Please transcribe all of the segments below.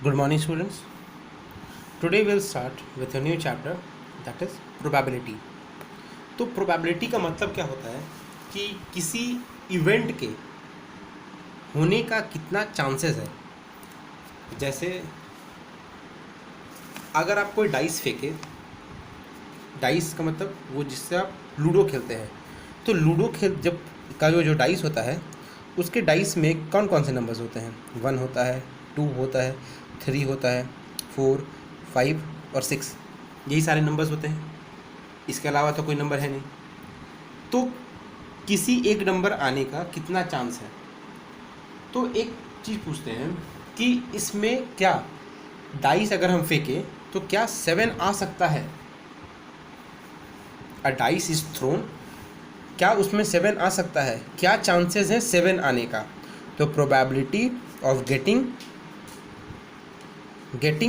Good morning, students. Today we'll start with a new chapter that is probability. तो probability का मतलब क्या होता है कि किसी इवेंट के होने का कितना चांसेस है। जैसे अगर आप कोई डाइस फेंके, डाइस का मतलब वो जिससे आप लूडो खेलते हैं, तो लूडो खेल जब का जो डाइस होता है उसके डाइस में कौन कौन से नंबर्स होते हैं। 1 होता है, 2 होता है, 3 होता है, 4, 5 और 6, यही सारे नंबर्स होते हैं। इसके अलावा तो कोई नंबर है नहीं। तो किसी एक नंबर आने का कितना चांस है। तो एक चीज़ पूछते हैं कि इसमें क्या डाइस अगर हम फेंकें तो क्या 7 आ सकता है। अ डाइस इज थ्रोन, क्या उसमें 7 आ सकता है, क्या चांसेस हैं 7 आने का। तो प्रोबेबिलिटी ऑफ गेटिंग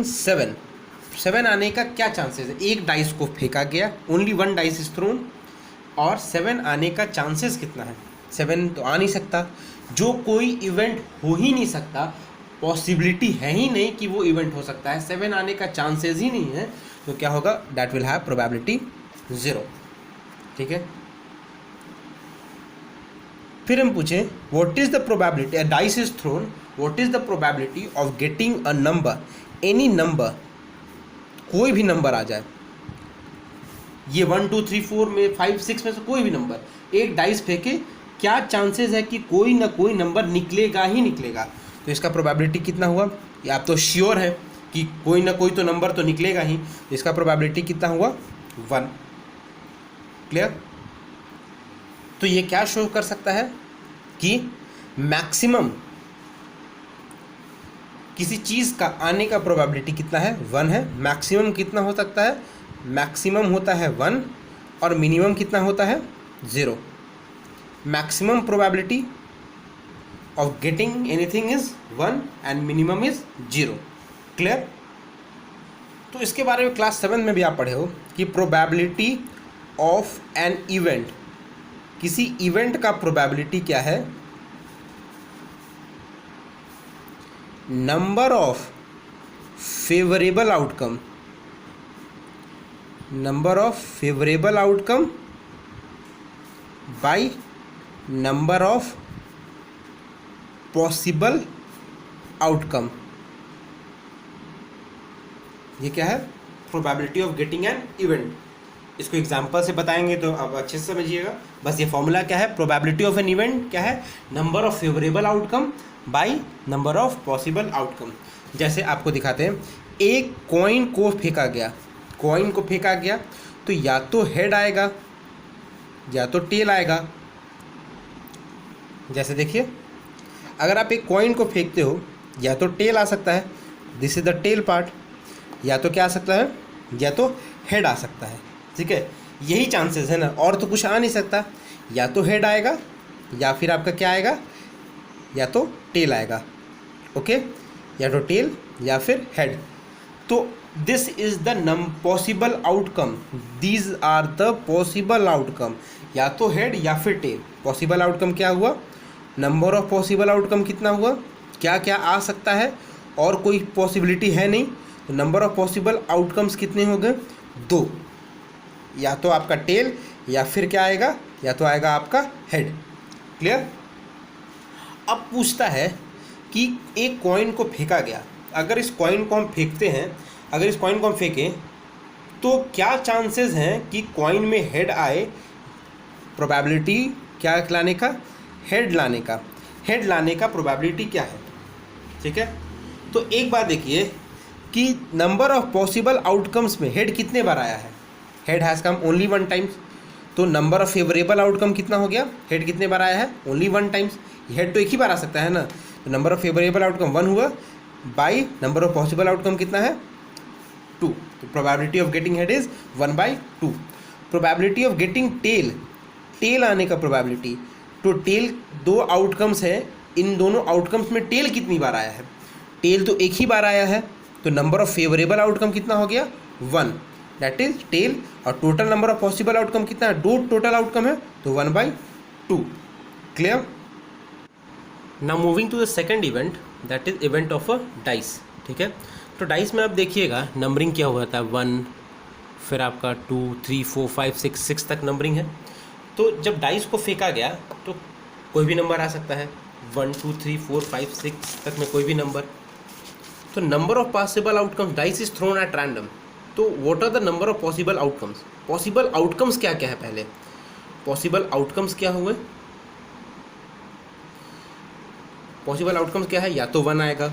7 आने का क्या चांसेस है। एक डाइस को फेंका गया, ओनली 1 डाइस इज थ्रोन, और 7 आने का चांसेस कितना है। 7 तो आ नहीं सकता, जो कोई इवेंट हो ही नहीं सकता, पॉसिबिलिटी है ही नहीं कि वो इवेंट हो सकता है, 7 आने का चांसेस ही नहीं है, तो क्या होगा, दैट विल हैव प्रोबेबिलिटी 0। ठीक है। फिर हम पूछें what is the probability, a dice is throne, what is the probability of getting a number, any number, कोई भी नंबर आ जाए, ये 1 2 3 4 में 5 6 में से कोई भी नंबर, एक डाइस फेंके, क्या चांसेस है कि कोई ना कोई नंबर निकलेगा ही निकलेगा। तो इसका प्रोबेबिलिटी कितना हुआ, ये आप तो श्योर है कि कोई ना कोई तो नंबर तो निकलेगा ही, तो इसका प्रोबेबिलिटी कितना हुआ, 1। क्लियर। तो ये क्या शो कर सकता है कि मैक्सिमम किसी चीज़ का आने का प्रोबेबिलिटी कितना है, 1 है। मैक्सिमम कितना हो सकता है, मैक्सिमम होता है 1, और मिनिमम कितना होता है, 0। Maximum probability of getting anything is 1 and minimum is 0। Clear. तो इसके बारे में क्लास 7 में भी आप पढ़े हो कि प्रोबेबिलिटी ऑफ एन इवेंट, किसी इवेंट का प्रोबेबिलिटी क्या है, number of favourable outcome, number of favourable outcome by number of possible outcome. ये क्या है, probability of getting an event. इसको एग्जांपल से बताएंगे तो आप अच्छे से समझिएगा। बस ये फॉर्मूला क्या है, प्रोबेबिलिटी ऑफ एन इवेंट क्या है, number of favourable outcome by number of possible outcome. जैसे आपको दिखाते हैं, एक कॉइन को फेंका गया, कॉइन को फेंका गया तो या तो हेड आएगा या तो टेल आएगा। जैसे देखिए, अगर आप एक कॉइन को फेंकते हो या तो टेल आ सकता है, this is the tail part, या तो क्या आ सकता है, या तो हेड आ सकता है। ठीक है, यही चांसेस है ना, और तो कुछ आ नहीं सकता, या तो हेड आएगा या फिर आपका क्या आएगा, या तो टेल आएगा। ओके, या तो टेल या फिर हेड। तो this is the possible outcome, these are the possible outcome, या तो हेड या फिर टेल। पॉसिबल आउटकम क्या हुआ, नंबर ऑफ पॉसिबल आउटकम कितना हुआ, क्या क्या आ सकता है और कोई पॉसिबिलिटी है नहीं, तो नंबर ऑफ पॉसिबल आउटकम्स कितने हो गए, 2। या तो आपका टेल या फिर क्या आएगा, या तो आएगा आपका हेड। क्लियर। अब पूछता है कि एक कॉइन को फेंका गया, अगर इस कॉइन को हम फेंकते हैं, अगर इस कॉइन को हम फेंकें तो क्या चांसेस हैं कि कॉइन में हेड आए। प्रोबेबिलिटी क्या लाने का, हेड लाने का, हेड लाने का प्रोबेबिलिटी क्या है। ठीक है। तो एक बात देखिए कि नंबर ऑफ पॉसिबल आउटकम्स में हेड कितने बार आया है, head has come only 1 times. तो नंबर ऑफ फेवरेबल आउटकम कितना हो गया, हेड कितने बार आया है, ओनली 1 टाइम्स। हेड तो एक ही बार आ सकता है ना, तो नंबर ऑफ फेवरेबल आउटकम 1 हुआ, by number of possible outcome कितना है, 2। तो probability of getting head is 1/2। Probability of getting tail, tail आने का प्रोबेबिलिटी, तो टेल 2 आउटकम्स है, इन दोनों आउटकम्स में टेल कितनी बार आया है, टेल तो एक ही बार आया है, तो नंबर ऑफ फेवरेबल आउटकम कितना हो गया, 1, दैट इज टेल। और total number of possible outcome कितना है, 2 टोटल आउटकम है, तो 1/2। Clear. Now moving to the second event, that is event of a dice. ठीक है। तो डाइस में आप देखिएगा नंबरिंग क्या हुआ था, 1, फिर आपका 2, 3, 4, 5, 6 तक नंबरिंग है। तो जब डाइस को फेंका गया तो कोई भी नंबर आ सकता है, 1, 2, 3, 4, 5, 6 तक में कोई भी नंबर। तो number of possible outcomes, dice is thrown at random. तो what are the number of possible outcomes? Possible outcomes क्या क्या है? पहले पॉसिबल आउटकम्स क्या हुए? पॉसिबल आउटकम्स क्या है? या तो 1 आएगा,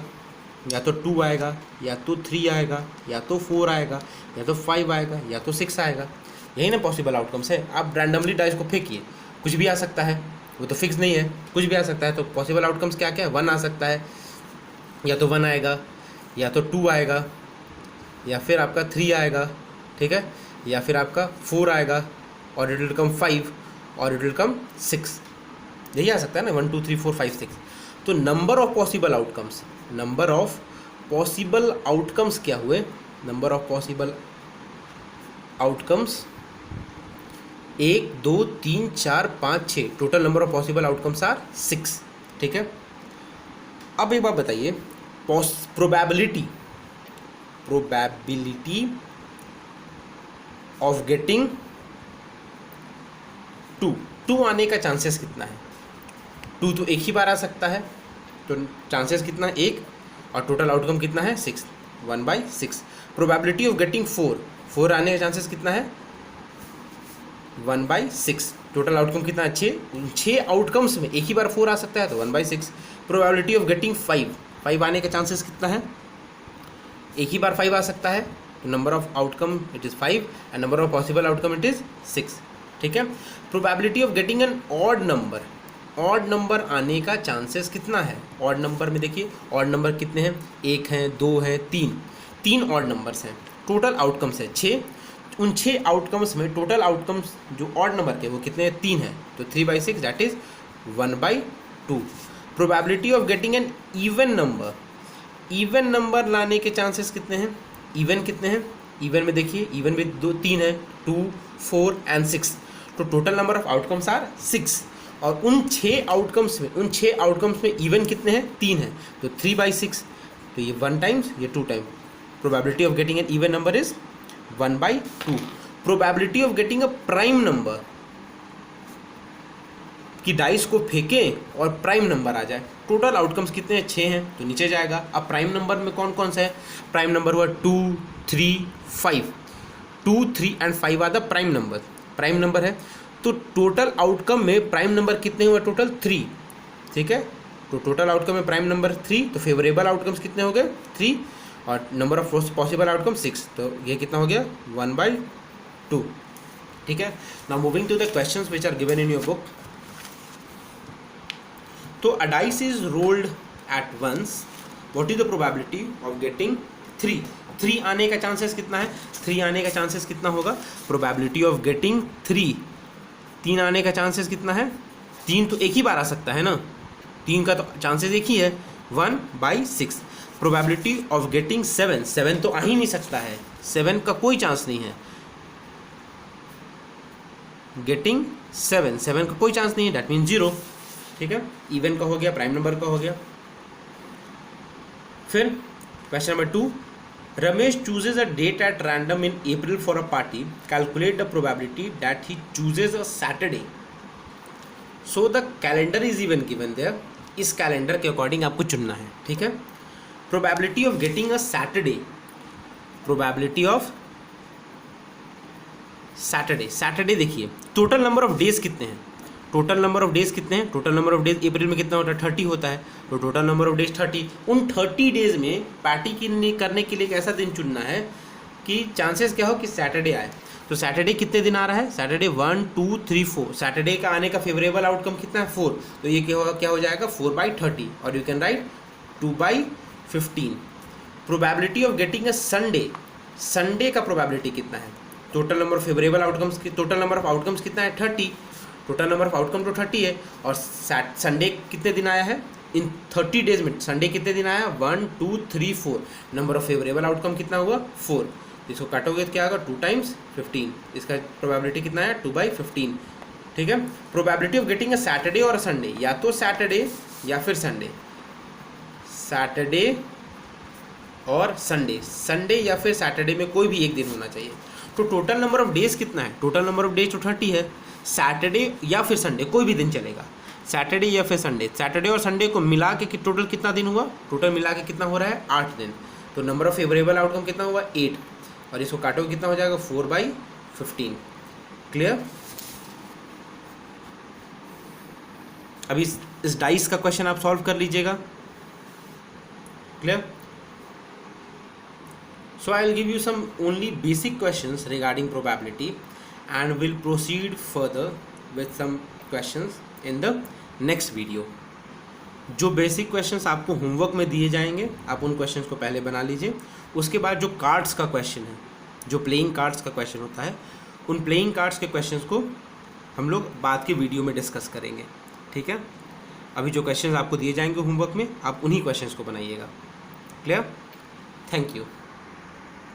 या तो 2 आएगा, या तो 3 आएगा, या तो 4 आएगा, या तो 5 आएगा, या तो 6 आएगा। यही ना पॉसिबल आउटकम्स है। आप रैंडमली डाइस को फेंकिए, कुछ भी आ सकता है, वो तो फिक्स नहीं है, कुछ भी आ सकता है। तो पॉसिबल आउटकम्स क्या क्या है? 1 आ सकता है, या तो 1 आएगा, या तो 2 आएगा, या फिर आपका 3 आएगा, ठीक है, या फिर आपका 4 आएगा, और इट विल कम 5, और इट विल कम 6। यही आ सकता है ना, 1, 2, 3, 4, 5, 6। तो number of possible outcomes, number of possible outcomes क्या हुए? Number of possible outcomes 1, 2, 3, 4, 5, 6। Total number of possible outcomes are 6, ठीक है। अब एक बात बताइए, प्रोबेबिलिटी ऑफ गेटिंग 2 आने का चांसेस कितना है? 2 तो एक ही बार आ सकता है, तो चांसेस कितना है? 1, और टोटल आउटकम कितना है? 6, 1/6। प्रोबेबिलिटी ऑफ गेटिंग 4 आने का चांसेस कितना है? 1/6। टोटल आउटकम कितना है? 6 आउटकम्स में एक ही बार 4 आ सकता है, तो 1/6। प्रोबेबिलिटी ऑफ गेटिंग 5 आने का चांसेस कितना है? एक ही बार 5 आ सकता है, तो number of outcome it is 5 and number of possible outcome it is 6, ठीक है। Probability of getting an odd number आने का चांसेस कितना है? ऑड नंबर में देखिए, ऑड नंबर कितने हैं? 1 हैं, 2 हैं, 3 ऑड नंबर्स हैं। टोटल आउटकम्स है 6। उन 6 आउटकम्स में टोटल आउटकम्स जो ऑड नंबर के वो कितने हैं? 3 हैं, तो 3/6 that is 1/2। Probability of getting an even number लाने के चांसेस कितने हैं? इवन कितने हैं? इवन में देखिए, इवन में 3 है, 2, 4 एंड 6। तो total number of outcomes are 6। और उन 6 आउटकम्स में इवन कितने हैं? 3 हैं, तो 3/6। तो ये 1 टाइम्स, ये 2 times. Probability of getting an even number is 1/2। Probability of getting a prime number, कि डाइस को फेंकें और प्राइम नंबर आ जाए। टोटल आउटकम्स कितने हैं? 6 हैं, तो नीचे जाएगा। अब प्राइम नंबर में कौन कौन सा है? प्राइम नंबर हुआ 2, 3, 5। 2, 3 and 5 are the prime number है। तो टोटल आउटकम में प्राइम नंबर कितने हुए? टोटल 3, ठीक है। तो टोटल आउटकम में प्राइम नंबर 3, तो फेवरेबल आउटकम्स कितने हो गए? 3, और नंबर ऑफ पॉसिबल आउटकम 6। तो ये कितना हो गया? 1/2, ठीक है। Now moving to the questions which are given in your book. तो a dice is rolled at once. What is the probability of getting 3? 3 आने का चांसेस कितना है? 3 आने का चांसेस कितना होगा? प्रोबेबिलिटी ऑफ गेटिंग 3 आने का चांसेस कितना है? 3 तो एक ही बार आ सकता है ना, 3 का तो चांसेस एक ही है, 1/6। प्रोबेबिलिटी ऑफ गेटिंग 7 तो आ ही नहीं सकता है, 7 का कोई चांस नहीं है। गेटिंग 7 का कोई चांस नहीं है, डैट मीन 0, ठीक है। इवन का हो गया, प्राइम नंबर का हो गया। फिर question number 2, Ramesh chooses a date at random in April for a party, calculate the probability that he chooses a Saturday, so the calendar is even given there. इस कैलेंडर के according आपको चुनना है, ठीक है। Probability of getting a Saturday, probability of Saturday देखिए, total number of days कितने हैं? टोटल नंबर ऑफ डेज कितने हैं? Total number of days April में कितना होता है? 30 होता है, तो टोटल नंबर ऑफ डेज 30। उन 30 डेज में पार्टी करने के लिए एक ऐसा दिन चुनना है कि चांसेस क्या हो कि सैटरडे आए। तो सैटरडे कितने दिन आ रहा है? सैटरडे 1, 2, 3, 4। सैटरडे का आने का फेवरेबल आउटकम कितना है? 4। तो ये क्या हो जाएगा? 4/30, और you can write 2/15। Probability of getting a Sunday का प्रोबेबिलिटी कितना है? Total number of favourable outcomes की, टोटल नंबर ऑफ आउटकम्स कितना है? 30। टोटल नंबर ऑफ आउटकम तो 30 है, और संडे कितने दिन आया है? इन 30 डेज में संडे कितने दिन आया? 1, 2, 3, 4। नंबर ऑफ फेवरेबल आउटकम कितना हुआ? 4। इसको काटोगे तो क्या होगा? 2 टाइम्स 15। इसका प्रोबेबिलिटी कितना है? 2/15, ठीक है। Probability of getting a Saturday और अ संडे, या तो सैटरडे या फिर संडे, सैटरडे और संडे, संडे या फिर सैटरडे में कोई भी एक दिन होना चाहिए। तो टोटल नंबर ऑफ डेज कितना है? टोटल नंबर ऑफ डेज तो 30 है। सैटरडे या फिर संडे कोई भी दिन चलेगा, सैटरडे या फिर संडे, सैटरडे और संडे को मिला के टोटल कितना दिन हुआ? टोटल मिला के कितना हो रहा है? 8 दिन। तो नंबर ऑफ फेवरेबल आउटकम कितना हुआ? 8, और इसको काटोगे कितना हो जाएगा? 4/15। क्लियर? अभी इस डाइस का क्वेश्चन आप सॉल्व कर लीजिएगा। Clear? So I will give you some only basic questions regarding probability and will proceed further with some questions in the next video. जो बेसिक क्वेश्चंस आपको होमवर्क में दिए जाएंगे आप उन क्वेश्चंस को पहले बना लीजिए। उसके बाद जो कार्ड्स का क्वेश्चन है, जो प्लेइंग कार्ड्स का क्वेश्चन होता है, उन प्लेइंग कार्ड्स के क्वेश्चंस को हम लोग बाद के वीडियो में डिस्कस करेंगे। ठीक है? अभी जो क्वेश्चंस आपको दिए जाएंगे होमवर्क में आप उन्हीं क्वेश्चंस को बनाइएगा। क्लियर? Thank you.